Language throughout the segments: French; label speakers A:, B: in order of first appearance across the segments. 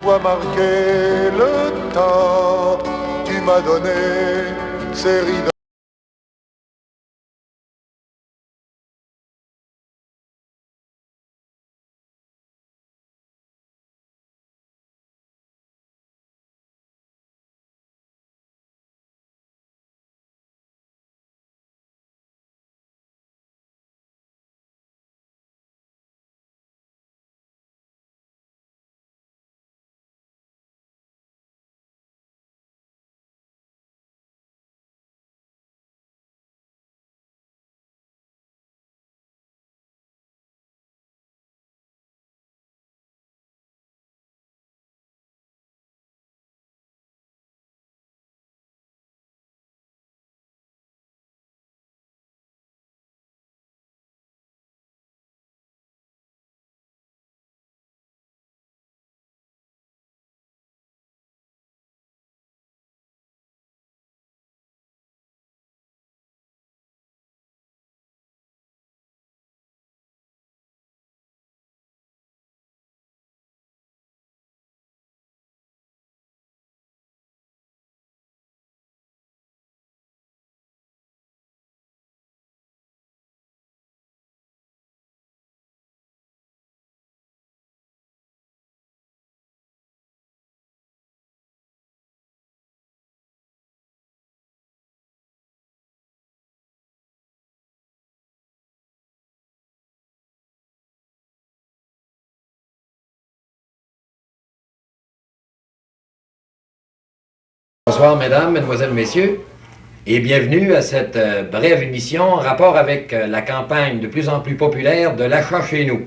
A: Toi marquer le temps, tu m'as donné ces rides.
B: Bonsoir mesdames, mesdemoiselles, messieurs, et bienvenue à cette brève émission en rapport avec la campagne de plus en plus populaire de l'achat chez nous.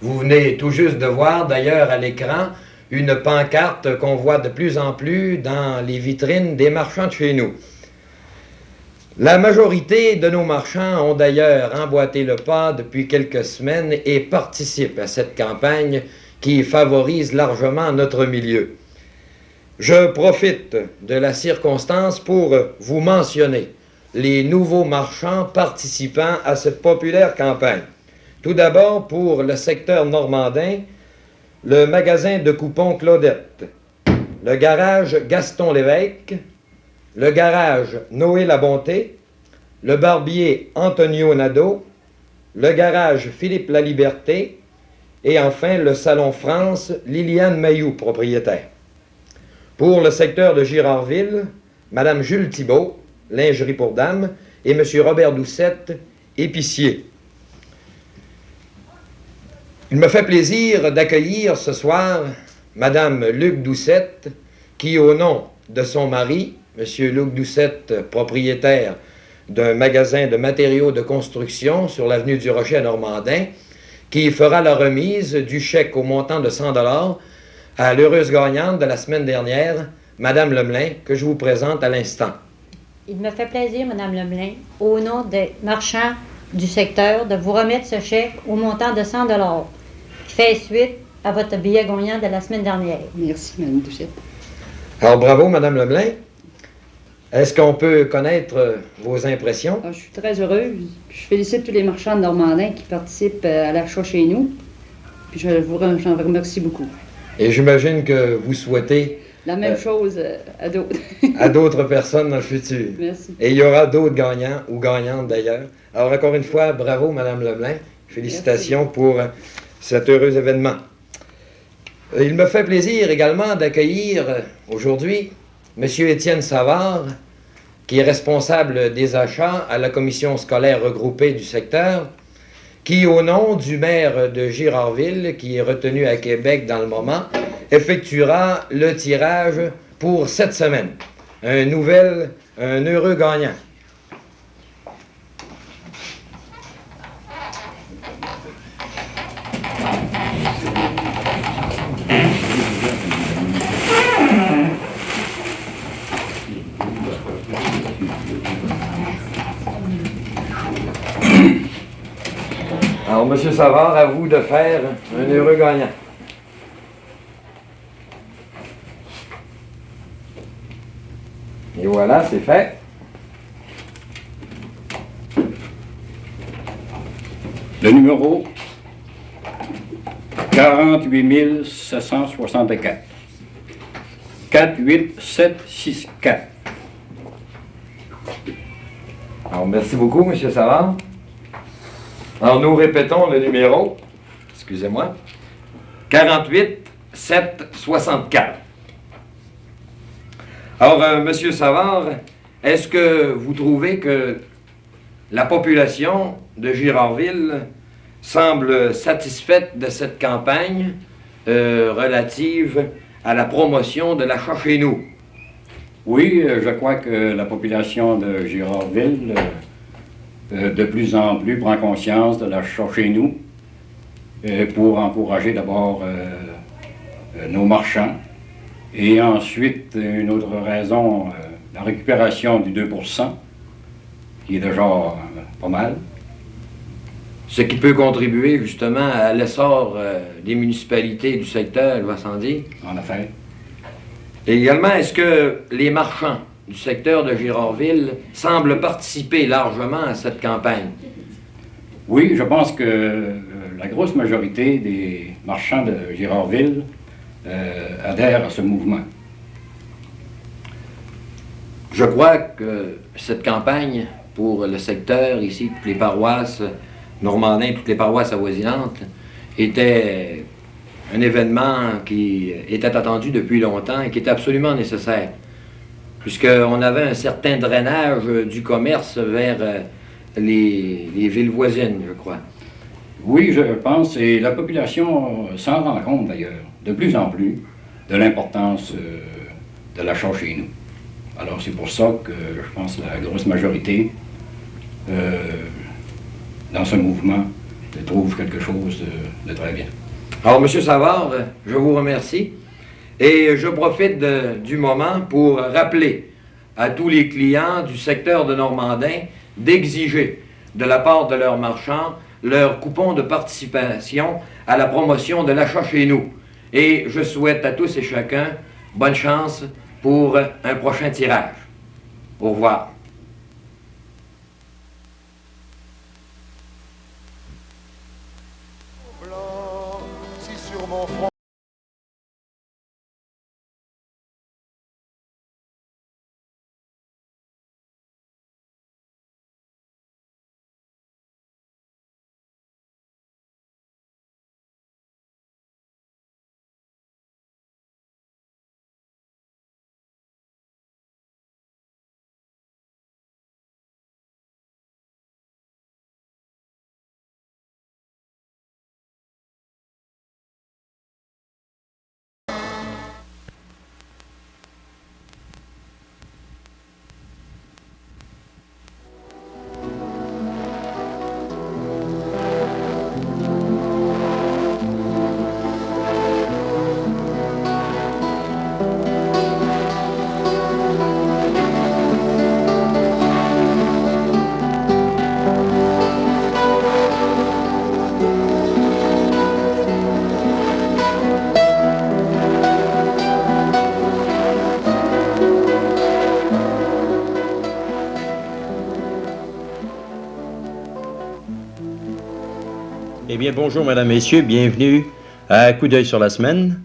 B: Vous venez tout juste de voir d'ailleurs à l'écran une pancarte qu'on voit de plus en plus dans les vitrines des marchands de chez nous. La majorité de nos marchands ont d'ailleurs emboîté le pas depuis quelques semaines et participent à cette campagne qui favorise largement notre milieu. Je profite de la circonstance pour vous mentionner les nouveaux marchands participant à cette populaire campagne. Tout d'abord, pour le secteur normandin, le magasin de coupons Claudette, le garage Gaston Lévesque, le garage Noé Labonté, le barbier Antonio Nadeau, le garage Philippe Laliberté et enfin le salon France Liliane Mailloux, propriétaire. Pour le secteur de Girardville, Mme Jules Thibault, lingerie pour dames, et M. Robert Doucette, épicier. Il me fait plaisir d'accueillir ce soir Mme Luc Doucette, qui, au nom de son mari, M. Luc Doucette, propriétaire d'un magasin de matériaux de construction sur l'avenue du Rocher à Normandin, qui fera la remise du chèque au montant de 100 $ à l'heureuse gagnante de la semaine dernière, Mme Lemelin, que je vous présente à l'instant.
C: Il me fait plaisir, Mme Lemelin, au nom des marchands du secteur, de vous remettre ce chèque au montant de 100 $ qui fait suite à votre billet gagnant de la semaine dernière.
D: Merci, Mme Doucette.
B: Alors, bravo, Mme Lemelin. Est-ce qu'on peut connaître vos impressions?
D: Je suis très heureuse. Je félicite tous les marchands de Normandin qui participent à l'achat chez nous. Puis j'en vous remercie beaucoup.
B: Et j'imagine que vous souhaitez...
D: La même chose à d'autres.
B: à d'autres personnes dans le futur.
D: Merci.
B: Et il y aura d'autres gagnants ou gagnantes d'ailleurs. Alors encore une fois, bravo Mme Lemelin. Félicitations
D: Merci.
B: pour cet heureux événement. Il me fait plaisir également d'accueillir aujourd'hui M. Étienne Savard, qui est responsable des achats à la commission scolaire regroupée du secteur, qui, au nom du maire de Girardville, qui est retenu à Québec dans le moment, effectuera le tirage pour cette semaine. Un heureux gagnant. Alors, M. Savard, à vous de faire un heureux gagnant. Et voilà, c'est fait.
E: Le numéro 48 764. 48764.
B: Alors, merci beaucoup, M. Savard. Alors, nous répétons le numéro, excusez-moi, 48764. Alors, M. Savard, est-ce que vous trouvez que la population de Girardville semble satisfaite de cette campagne relative à la promotion de l'achat chez nous?
E: Oui, je crois que la population de Girardville, de plus en plus, prend conscience de l'achat chez nous pour encourager d'abord nos marchands. Et ensuite, une autre raison, la récupération du 2%, qui est déjà pas mal.
B: Ce qui peut contribuer justement à l'essor des municipalités du secteur, il va sans dire.
E: En affaires.
B: Et également, est-ce que les marchands du secteur de Girardville semblent participer largement à cette campagne?
E: Oui, je pense que la grosse majorité des marchands de Girardville adhèrent à ce mouvement.
B: Je crois que cette campagne pour le secteur, ici, toutes les paroisses normandins, toutes les paroisses avoisinantes, était un événement qui était attendu depuis longtemps et qui était absolument nécessaire, puisqu'on avait un certain drainage du commerce vers les villes voisines, je crois.
E: Oui, je pense, et la population s'en rend compte d'ailleurs, de plus en plus, de l'importance de l'achat chez nous. Alors c'est pour ça que je pense que la grosse majorité dans ce mouvement trouve quelque chose de très bien.
B: Alors, M. Savard, je vous remercie et je profite du moment pour rappeler à tous les clients du secteur de Normandin d'exiger de la part de leurs marchands leur coupon de participation à la promotion de l'achat chez nous. Et je souhaite à tous et chacun bonne chance pour un prochain tirage. Au revoir.
A: Blanc, si sur mon front.
F: Eh bien, bonjour, mesdames, messieurs, bienvenue à Coup d'œil sur la semaine.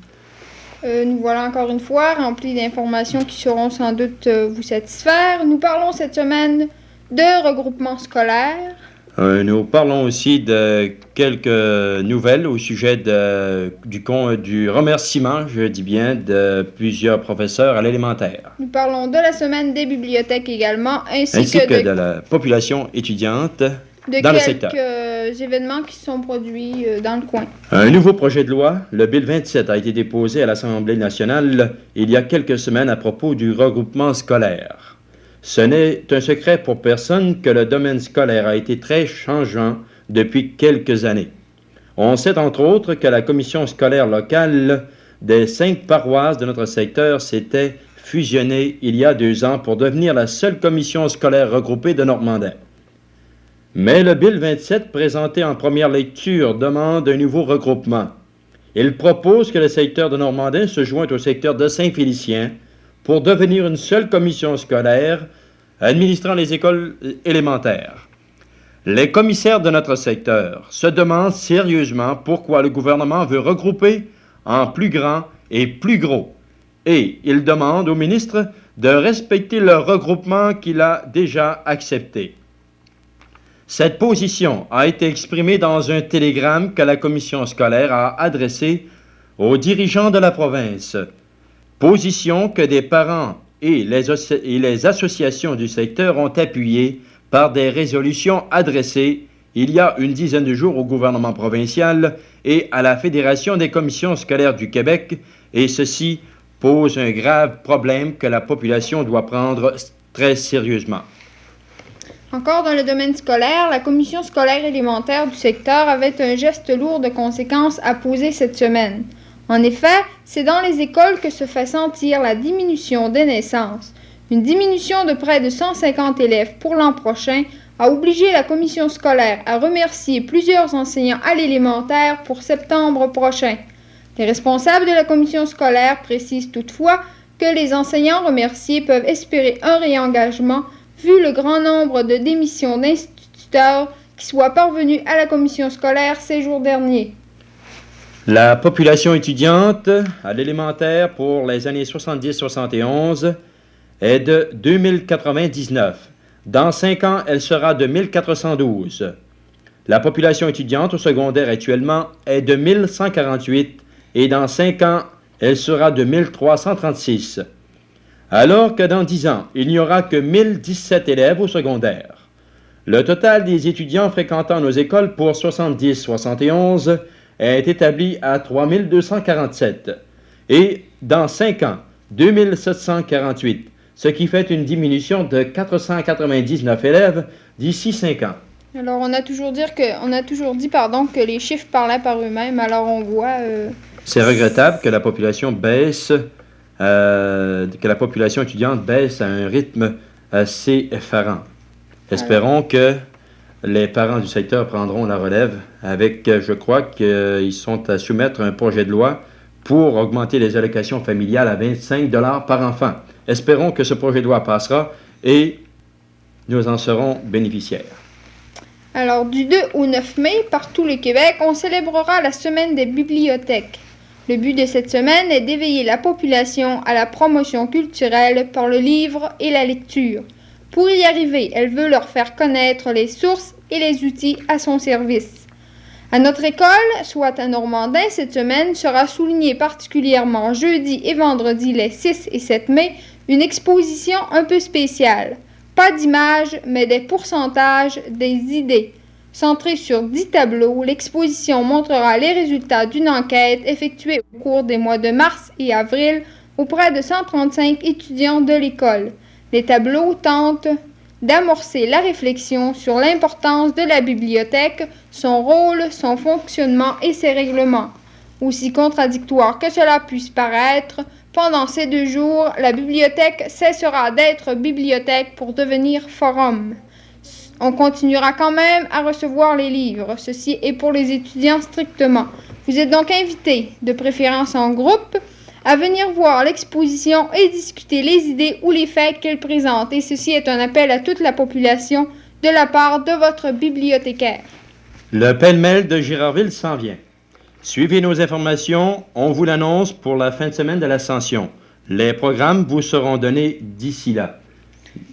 G: Nous voilà encore une fois remplis d'informations qui sauront sans doute vous satisfaire. Nous parlons cette semaine de regroupement scolaire.
F: Nous parlons aussi de quelques nouvelles au sujet du remerciement, je dis bien, de plusieurs professeurs à l'élémentaire.
G: Nous parlons de la semaine des bibliothèques également, ainsi
F: que de la population étudiante dans le secteur.
G: De quelques événements qui sont produits dans le coin.
F: Un nouveau projet de loi, le Bill 27, a été déposé à l'Assemblée nationale il y a quelques semaines à propos du regroupement scolaire. Ce n'est un secret pour personne que le domaine scolaire a été très changeant depuis quelques années. On sait entre autres que la commission scolaire locale des 5 paroisses de notre secteur s'était fusionnée il y a 2 ans pour devenir la seule commission scolaire regroupée de Normandin. Mais le Bill 27, présenté en première lecture, demande un nouveau regroupement. Il propose que le secteur de Normandin se joigne au secteur de Saint-Félicien pour devenir une seule commission scolaire administrant les écoles élémentaires. Les commissaires de notre secteur se demandent sérieusement pourquoi le gouvernement veut regrouper en plus grand et plus gros. et il demande au ministre de respecter le regroupement qu'il a déjà accepté. Cette position a été exprimée dans un télégramme que la commission scolaire a adressé aux dirigeants de la province. Position que des parents et les associations du secteur ont appuyée par des résolutions adressées il y a une dizaine de jours au gouvernement provincial et à la Fédération des commissions scolaires du Québec, et ceci pose un grave problème que la population doit prendre très sérieusement.
G: Encore dans le domaine scolaire, la commission scolaire élémentaire du secteur avait un geste lourd de conséquences à poser cette semaine. En effet, c'est dans les écoles que se fait sentir la diminution des naissances. Une diminution de près de 150 élèves pour l'an prochain a obligé la commission scolaire à remercier plusieurs enseignants à l'élémentaire pour septembre prochain. Les responsables de la commission scolaire précisent toutefois que les enseignants remerciés peuvent espérer un réengagement vu le grand nombre de démissions d'instituteurs qui soient parvenus à la commission scolaire ces jours derniers.
F: La population étudiante à l'élémentaire pour les années 70-71 est de 2099. Dans 5 ans, elle sera de 1412. La population étudiante au secondaire actuellement est de 1148 et dans 5 ans, elle sera de 1336. Alors que dans 10 ans, il n'y aura que 1017 élèves au secondaire. Le total des étudiants fréquentant nos écoles pour 70-71 est établi à 3247 et dans 5 ans, 2748, ce qui fait une diminution de 499 élèves d'ici 5 ans.
G: Alors, on a toujours dit que les chiffres parlaient par eux-mêmes, alors on voit...
F: C'est regrettable que la population baisse, que la population étudiante baisse à un rythme assez effarant. Espérons que les parents du secteur prendront la relève avec, je crois qu'ils sont à soumettre un projet de loi pour augmenter les allocations familiales à 25 $ par enfant. Espérons que ce projet de loi passera et nous en serons bénéficiaires.
G: Alors, du 2 au 9 mai, partout le Québec, on célébrera la semaine des bibliothèques. Le but de cette semaine est d'éveiller la population à la promotion culturelle par le livre et la lecture. Pour y arriver, elle veut leur faire connaître les sources et les outils à son service. À notre école, soit à Normandin, cette semaine sera soulignée particulièrement jeudi et vendredi les 6 et 7 mai, une exposition un peu spéciale. Pas d'images, mais des pourcentages, des idées. Centrée sur 10 tableaux, l'exposition montrera les résultats d'une enquête effectuée au cours des mois de mars et avril auprès de 135 étudiants de l'école. Les tableaux tentent d'amorcer la réflexion sur l'importance de la bibliothèque, son rôle, son fonctionnement et ses règlements. Aussi contradictoire que cela puisse paraître, pendant ces 2 jours, la bibliothèque cessera d'être bibliothèque pour devenir forum. On continuera quand même à recevoir les livres. Ceci est pour les étudiants strictement. Vous êtes donc invités, de préférence en groupe, à venir voir l'exposition et discuter les idées ou les faits qu'elle présente. Et ceci est un appel à toute la population de la part de votre bibliothécaire.
F: Le pêle-mêle de Girardville s'en vient. Suivez nos informations, on vous l'annonce pour la fin de semaine de l'Ascension. Les programmes vous seront donnés d'ici là.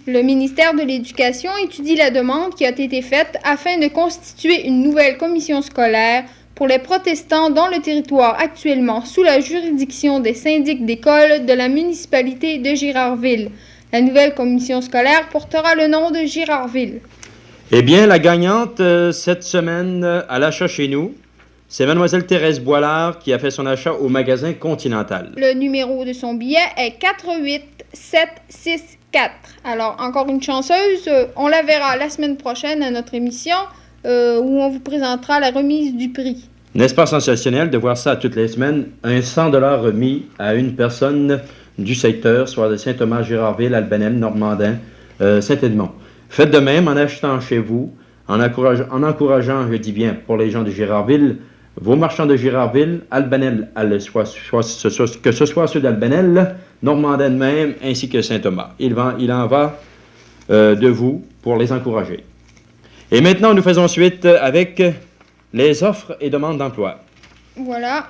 G: Le ministère de l'Éducation étudie la demande qui a été faite afin de constituer une nouvelle commission scolaire pour les protestants dont le territoire actuellement sous la juridiction des syndics d'école de la municipalité de Girardville. La nouvelle commission scolaire portera le nom de Girardville.
F: Eh bien, la gagnante cette semaine à l'achat chez nous, c'est Mademoiselle Thérèse Boilard qui a fait son achat au magasin Continental.
G: Le numéro de son billet est 48764. Alors, encore une chanceuse, on la verra la semaine prochaine à notre émission où on vous présentera la remise du prix.
F: N'est-ce pas sensationnel de voir ça toutes les semaines? Un 100 $ remis à une personne du secteur, soit de Saint-Thomas, Girardville, Albanel, Normandin, Saint-Edmond. Faites de même en achetant chez vous, en encourageant, je dis bien, pour les gens de Girardville, vos marchands de Girardville, Albanel, que ce soit ceux d'Albanel, Normandin même, ainsi que Saint-Thomas. Il en va de vous pour les encourager. Et maintenant, nous faisons suite avec les offres et demandes d'emploi.
G: Voilà.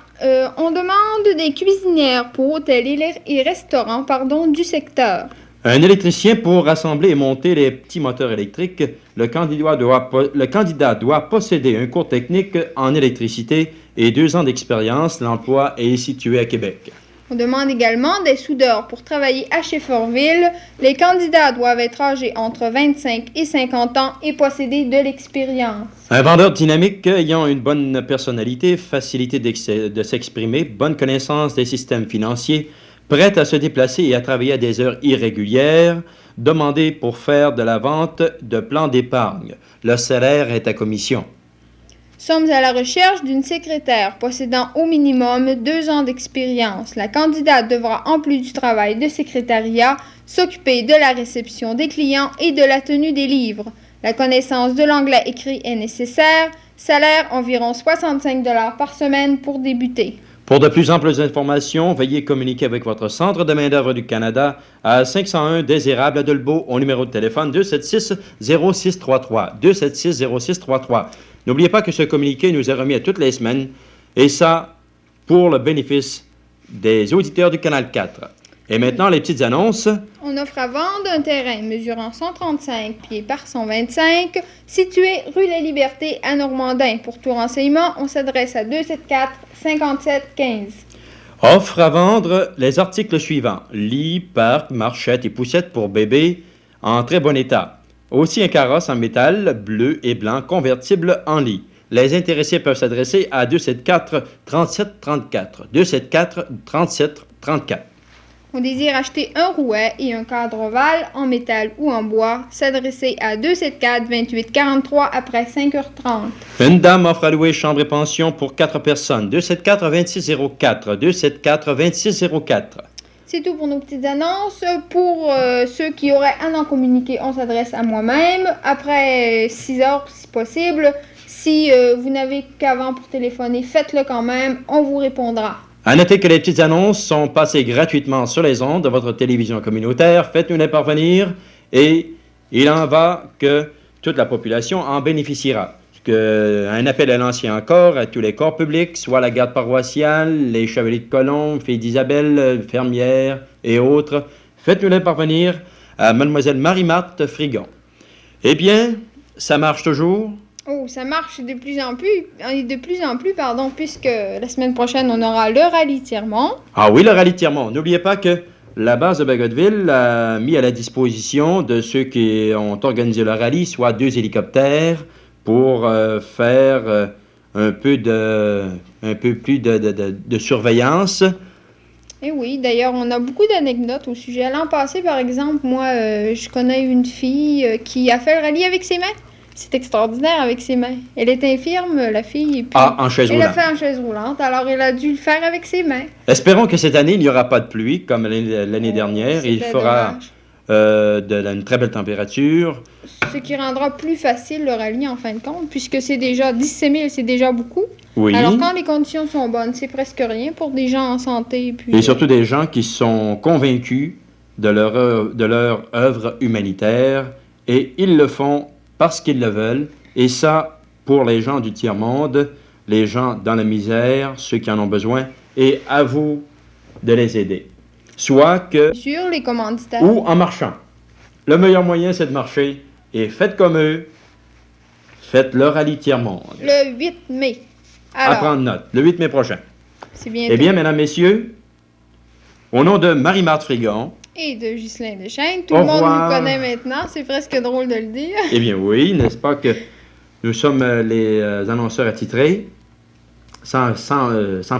G: On demande des cuisinières pour hôtels et restaurants du secteur.
F: Un électricien pour rassembler et monter les petits moteurs électriques. Le candidat doit posséder un cours technique en électricité et 2 ans d'expérience. L'emploi est situé à Québec.
G: On demande également des soudeurs pour travailler à Shefferville. Les candidats doivent être âgés entre 25 et 50 ans et posséder de l'expérience.
F: Un vendeur dynamique ayant une bonne personnalité, facilité de s'exprimer, bonne connaissance des systèmes financiers, prêt à se déplacer et à travailler à des heures irrégulières, demandé pour faire de la vente de plans d'épargne. Le salaire est à commission.
G: Sommes à la recherche d'une secrétaire possédant au minimum 2 ans d'expérience. La candidate devra, en plus du travail de secrétariat, s'occuper de la réception des clients et de la tenue des livres. La connaissance de l'anglais écrit est nécessaire. Salaire environ 65 $ par semaine pour débuter.
F: Pour de plus amples informations, veuillez communiquer avec votre Centre de main-d'œuvre du Canada à 501 Désirable à Dolbeau au numéro de téléphone 276-0633. 276-0633. N'oubliez pas que ce communiqué nous est remis à toutes les semaines, et ça pour le bénéfice des auditeurs du Canal 4. Et maintenant, les petites annonces.
G: On offre à vendre un terrain mesurant 135 pieds par 125, situé rue La Liberté à Normandin. Pour tout renseignement, on s'adresse à 274-5715.
F: Offre à vendre les articles suivants. Lit, parc, marchette et poussette pour bébé en très bon état. Aussi un carrosse en métal bleu et blanc convertible en lit. Les intéressés peuvent s'adresser à 274-3734. 274-3734.
G: On désire acheter un rouet et un cadre ovale en métal ou en bois. S'adresser à 274-2843 après 5h30.
F: Une dame offre à louer chambre et pension pour 4 personnes. 274-2604. 274-2604.
G: C'est tout pour nos petites annonces. Pour ceux qui auraient à en communiquer, on s'adresse à moi-même. Après 6 heures, si possible. Si vous n'avez qu'avant pour téléphoner, faites-le quand même. On vous répondra.
F: À noter que les petites annonces sont passées gratuitement sur les ondes de votre télévision communautaire. Faites-nous les parvenir et il en va que toute la population en bénéficiera. Un appel à l'ancien encore à tous les corps publics, soit la garde paroissiale, les chevaliers de Colombe, filles d'Isabelle, fermières et autres. Faites-nous les parvenir à mademoiselle Marie-Marthe Frigon. Eh bien, ça marche toujours?
G: Oh, ça marche de plus en plus, puisque la semaine prochaine, on aura le rallye Tiremont.
F: Ah oui, le rallye Tiremont. N'oubliez pas que la base de Bagotville a mis à la disposition de ceux qui ont organisé le rallye, soit 2 hélicoptères, pour faire un peu plus de surveillance.
G: Et oui, d'ailleurs, on a beaucoup d'anecdotes au sujet. L'an passé, par exemple, moi, je connais une fille qui a fait le rallye avec ses mains. C'est extraordinaire avec ses mains. Elle est infirme, la fille, et puis
F: en chaise roulante.
G: Elle l'a fait en chaise roulante, alors elle a dû le faire avec ses mains.
F: Espérons que cette année, il n'y aura pas de pluie comme l'année dernière. Il fera une très belle température.
G: Ce qui rendra plus facile le rallye en fin de compte, puisque c'est déjà 17 000, c'est déjà beaucoup.
F: Oui.
G: Alors quand les conditions sont bonnes, c'est presque rien pour des gens en santé. Puis,
F: et surtout des gens qui sont convaincus de leur œuvre humanitaire, et ils le font parce qu'ils le veulent. Et ça, pour les gens du tiers-monde, les gens dans la misère, ceux qui en ont besoin, et à vous de les aider. Soit que...
G: Sur les commanditaires.
F: Ou en marchant. Le meilleur moyen, c'est de marcher. Et faites comme eux. Faites le rallye tiers-monde.
G: Le 8 mai. Alors,
F: à prendre note. Le 8 mai prochain.
G: C'est bien.
F: Eh bien, mesdames, messieurs, au nom de Marie-Marthe Frigon.
G: Et de Ghislain Deschênes. Tout le monde nous connaît maintenant. C'est presque drôle de le dire.
F: Eh bien, oui. N'est-ce pas que nous sommes les annonceurs attitrés, sans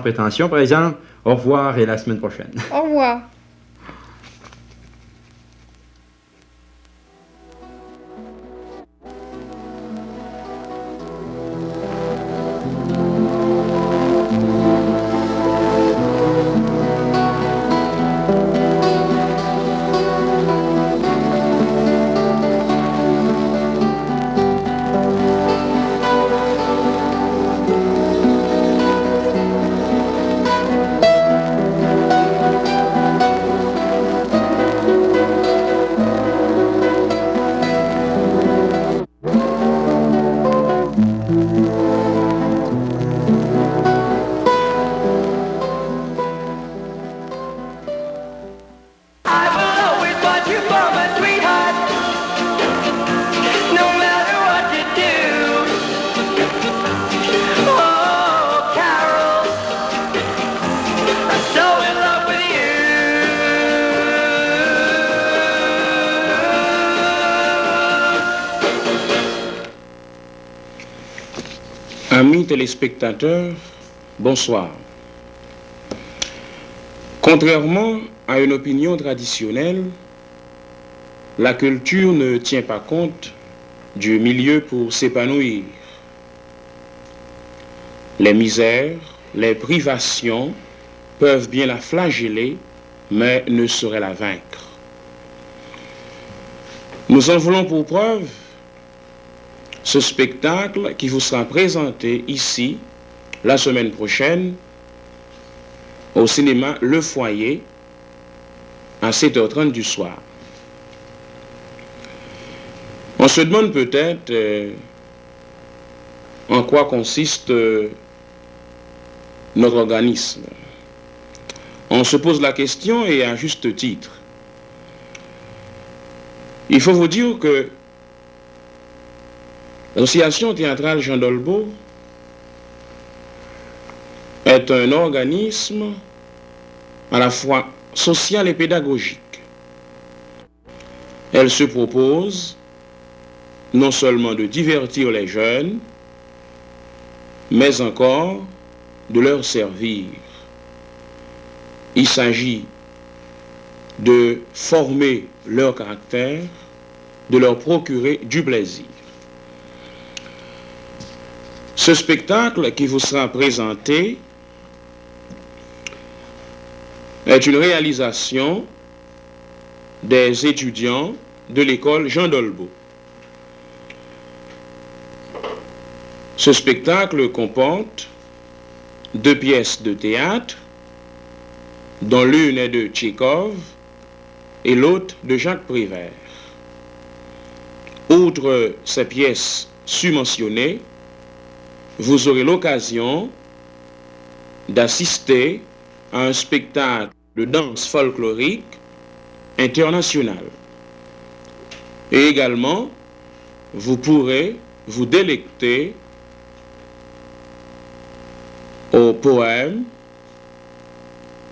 F: prétention, par exemple. Au revoir et à la semaine prochaine.
G: Au revoir.
H: Amis téléspectateurs, bonsoir. Contrairement à une opinion traditionnelle, la culture ne tient pas compte du milieu pour s'épanouir. Les misères, les privations peuvent bien la flageller, mais ne sauraient la vaincre. Nous en voulons pour preuve ce spectacle qui vous sera présenté ici la semaine prochaine au cinéma Le Foyer à 7h30 du soir. On se demande peut-être en quoi consiste notre organisme. On se pose la question et à juste titre. Il faut vous dire que l'Association théâtrale Jean Dolbeau est un organisme à la fois social et pédagogique. Elle se propose non seulement de divertir les jeunes, mais encore de leur servir. Il s'agit de former leur caractère, de leur procurer du plaisir. Ce spectacle qui vous sera présenté est une réalisation des étudiants de l'école Jean Dolbeau. Ce spectacle comporte 2 pièces de théâtre, dont l'une est de Tchekhov et l'autre de Jacques Prévert. Outre ces pièces submentionnées, vous aurez l'occasion d'assister à un spectacle de danse folklorique international. Et également, vous pourrez vous délecter aux poèmes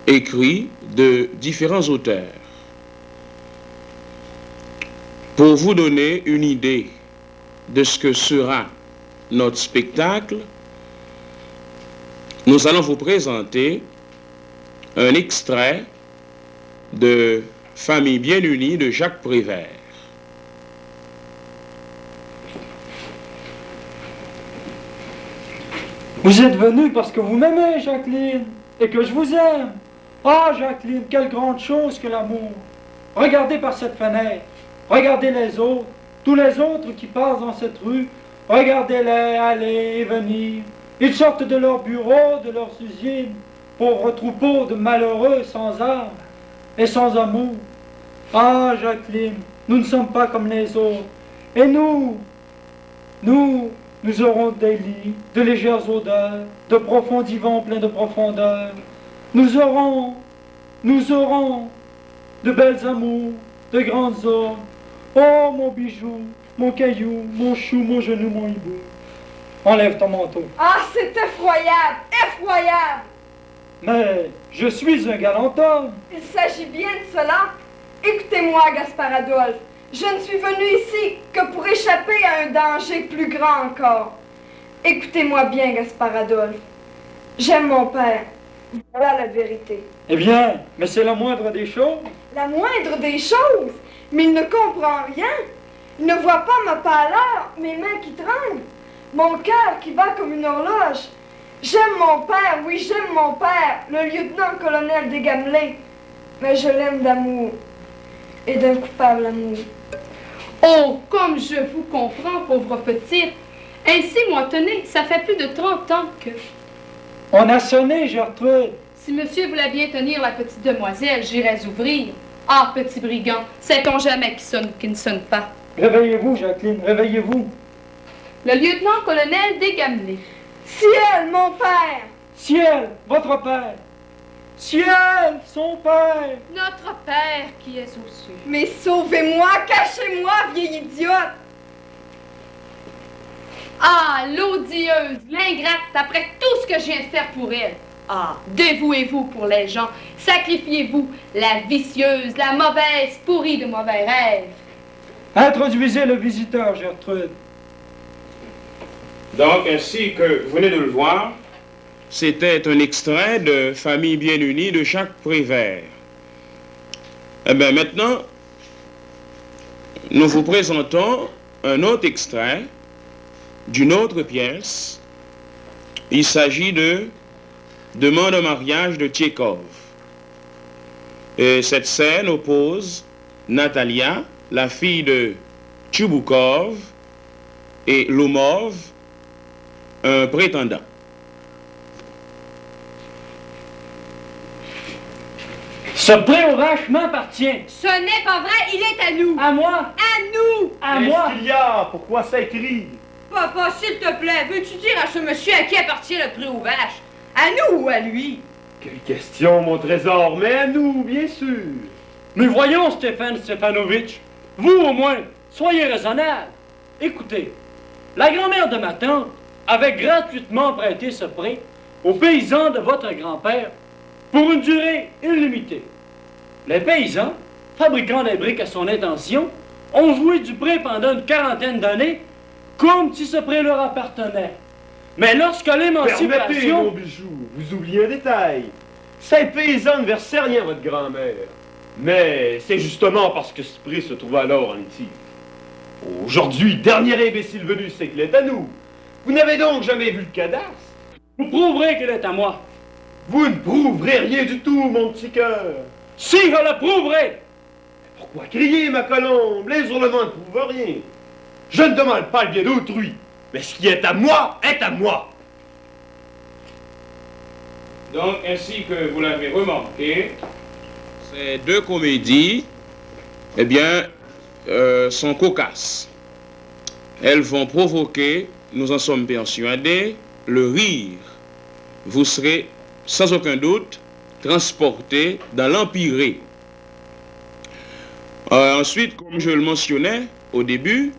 H: écrits de différents auteurs. Pour vous donner une idée de ce que sera notre spectacle, nous allons vous présenter un extrait de Famille bien unie de Jacques Prévert.
I: Vous êtes venue parce que vous m'aimez, Jacqueline, et que je vous aime. Ah, Jacqueline, quelle grande chose que l'amour. Regardez par cette fenêtre, regardez les autres, tous les autres qui passent dans cette rue, regardez-les aller et venir. Ils sortent de leurs bureaux, de leurs usines, pauvres troupeaux de malheureux sans âme et sans amour. Ah, Jacqueline, nous ne sommes pas comme les autres. Et nous aurons des lits, de légères odeurs, de profonds divans pleins de profondeur. Nous aurons de belles amours, de grandes hommes. Oh, mon bijou, mon caillou, mon chou, mon genou, mon hibou. Enlève ton manteau.
J: Ah, c'est effroyable, effroyable!
I: Mais je suis un galant homme.
J: Il s'agit bien de cela. Écoutez-moi, Gaspard Adolphe. Je ne suis venu ici que pour échapper à un danger plus grand encore. Écoutez-moi bien, Gaspard Adolphe. J'aime mon père. Voilà la vérité.
I: Eh bien, mais c'est la moindre des choses.
J: La moindre des choses? Mais il ne comprend rien. Il ne voit pas ma pâleur, mes mains qui tremblent, mon cœur qui bat comme une horloge. J'aime mon père, oui, j'aime mon père, le lieutenant-colonel des Gamelets. Mais je l'aime d'amour, et d'un coupable amour.
K: Oh, comme je vous comprends, pauvre petite. Ainsi, moi, tenez, ça fait plus de 30 ans que...
I: On a sonné, Gertrude.
K: Si monsieur voulait bien tenir la petite demoiselle, j'irais ouvrir. Ah, petit brigand, sait-on jamais qui sonne ou qui ne sonne pas?
I: Réveillez-vous, Jacqueline, réveillez-vous.
K: Le lieutenant-colonel des Gamelets.
J: Ciel, mon père!
I: Ciel, votre père! Ciel, son père!
K: Notre père qui est aux cieux.
J: Mais sauvez-moi, cachez-moi, vieille idiote!
K: Ah, l'odieuse, l'ingrate, après tout ce que je viens de faire pour elle. Ah, dévouez-vous pour les gens, sacrifiez-vous, la vicieuse, la mauvaise, pourrie de mauvais rêves.
I: Introduisez le visiteur, Gertrude.
H: Donc, ainsi que vous venez de le voir, c'était un extrait de Famille bien unie de Jacques Prévert. Eh bien, maintenant, nous vous présentons un autre extrait d'une autre pièce. Il s'agit de Demande en mariage de Tchekhov. Et cette scène oppose Natalia, la fille de Tchouboukov, et Lomov, un prétendant.
I: Ce pré aux vaches m'appartient.
K: Ce n'est pas vrai, il est à nous.
I: À moi.
K: À nous.
I: À moi.
L: Qu'est-ce qu'il y a? Pourquoi ça écrit?
K: Papa, s'il te plaît, veux-tu dire à ce monsieur à qui appartient le pré aux vaches? À nous ou à lui?
L: Quelle question, mon trésor, mais à nous, bien sûr.
I: Mais voyons, Stéphane Stéphanovitch, vous au moins, soyez raisonnable. Écoutez, la grand-mère de ma tante avait gratuitement prêté ce pré aux paysans de votre grand-père pour une durée illimitée. Les paysans, fabriquant des briques à son intention, ont joué du pré pendant une quarantaine d'années comme si ce pré leur appartenait. Mais lorsque
L: Permettez,
I: l'émancipation...
L: mon bijou, vous oubliez un détail. Ces paysans ne versaient rien à votre grand-mère. Mais c'est justement parce que ce prix se trouvait alors en litige. Aujourd'hui, dernier imbécile venu, c'est qu'il est à nous. Vous n'avez donc jamais vu le cadastre?
I: Vous prouverez qu'il est à moi.
L: Vous ne prouverez rien du tout, mon petit cœur.
I: Si, je le prouverai.
L: Pourquoi crier, ma colombe? Les hurlements ne prouvent rien. Je ne demande pas le bien d'autrui. Mais ce qui est à moi, est à moi.
H: Donc, ainsi que vous l'avez remarqué, ces deux comédies, eh bien, sont cocasses. Elles vont provoquer, nous en sommes persuadés, le rire. Vous serez, sans aucun doute, transporté dans l'empyrée. Ensuite, comme je le mentionnais au début,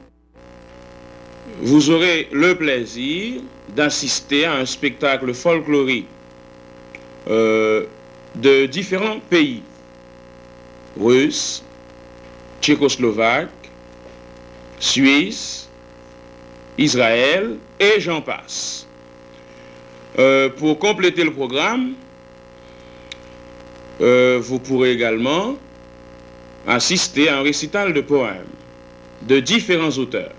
H: vous aurez le plaisir d'assister à un spectacle folklorique de différents pays, russes, tchécoslovaques, suisses, Israël, et j'en passe. Pour compléter le programme, vous pourrez également assister à un récital de poèmes de différents auteurs.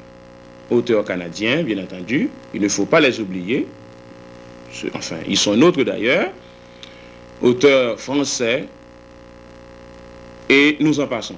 H: Auteurs canadiens, bien entendu, il ne faut pas les oublier. Enfin, ils sont nôtres d'ailleurs. Auteurs français, et nous en passons.